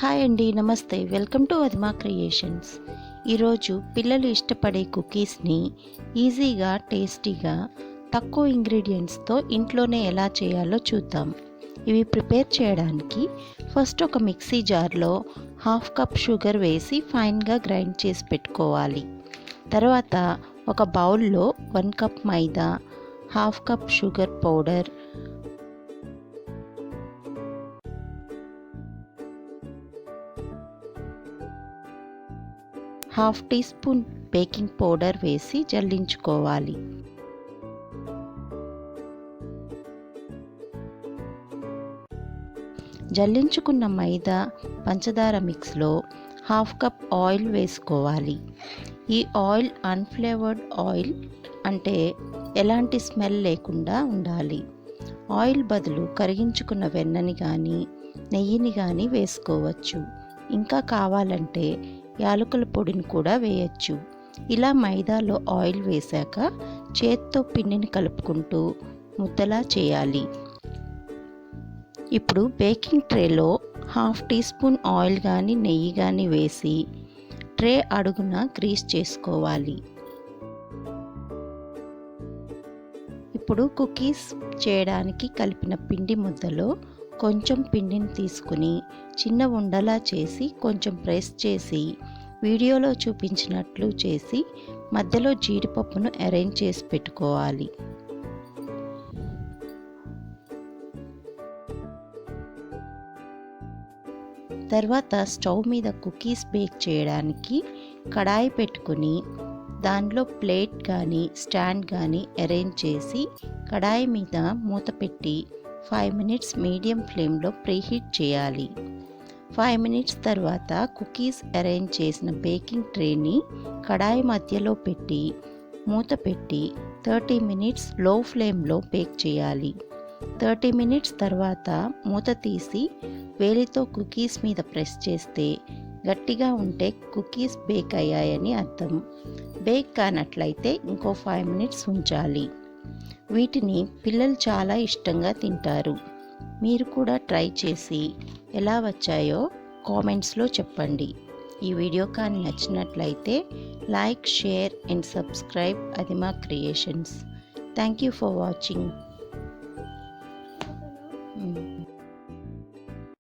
Hi అండి, నమస్తే. Welcome to Adhima creations. ఈరోజు పిల్లలు ఇష్టపడే కుకీస్ని ఈజీగా, టేస్టీగా, తక్కువ ఇంగ్రీడియంట్స్తో ఇంట్లోనే ఎలా చేయాలో చూద్దాం. ఇవి ప్రిపేర్ చేయడానికి ఫస్ట్ ఒక మిక్సీ జార్లో 1/2 కప్ షుగర్ వేసి ఫైన్గా గ్రైండ్ చేసి పెట్టుకోవాలి. తర్వాత ఒక బౌల్లో 1 cup maida, 1/2 cup sugar powder, 1/2 teaspoon baking powder వేసి జల్లించుకోవాలి. జల్లించుకున్న మైదా, పంచదార మిక్స్లో 1/2 కప్ ఆయిల్ వేసుకోవాలి. ఈ ఆయిల్ అన్ఫ్లేవర్డ్ ఆయిల్, అంటే ఎలాంటి స్మెల్ లేకుండా ఉండాలి. ఆయిల్ బదులు కరిగించుకున్న వెన్నని కానీ నెయ్యిని కానీ వేసుకోవచ్చు. ఇంకా కావాలంటే యాలకుల పొడిని కూడా వేయచ్చు. ఇలా మైదాలో ఆయిల్ వేశాక చేత్తో పిండిని కలుపుకుంటూ ముద్దలా చేయాలి. ఇప్పుడు బేకింగ్ ట్రేలో 1/2 టీ స్పూన్ ఆయిల్ కానీ నెయ్యి కానీ వేసి ట్రే అడుగున గ్రీస్ చేసుకోవాలి. ఇప్పుడు కుకీస్ చేయడానికి కలిపిన పిండి ముద్దలో కొంచెం పిండిని తీసుకుని చిన్న ఉండలా చేసి కొంచెం ప్రెస్ చేసి వీడియోలో చూపించినట్లు చేసి మధ్యలో జీడిపప్పును అరేంజ్ చేసి పెట్టుకోవాలి. తర్వాత స్టవ్ మీద కుకీస్ బేక్ చేయడానికి కడాయి పెట్టుకుని దానిలో ప్లేట్ కానీ స్టాండ్ కానీ అరేంజ్ చేసి కడాయి మీద మూత పెట్టి 5 మినిట్స్ మీడియం ఫ్లేమ్లో ప్రీహీట్ చేయాలి. 5 మినిట్స్ తర్వాత కుకీస్ అరేంజ్ చేసిన బేకింగ్ ట్రేని కడాయి మధ్యలో పెట్టి మూత పెట్టి 30 మినిట్స్ లో ఫ్లేమ్లో బేక్ చేయాలి. 30 మినిట్స్ తర్వాత మూత తీసి వేలితో కుకీస్ మీద ప్రెస్ చేస్తే గట్టిగా ఉంటే కుకీస్ బేక్ అయ్యాయని అర్థం. బేక్ కానట్లయితే ఇంకో 5 మినిట్స్ ఉంచాలి. వీటిని పిల్లలు చాలా ఇష్టంగా తింటారు. మీరు కూడా ట్రై చేసి ఎలా వచ్చాయో కామెంట్స్లో చెప్పండి. ఈ వీడియో కానీ నచ్చినట్లయితే like, share and subscribe Adhima creations. Thank you for watching.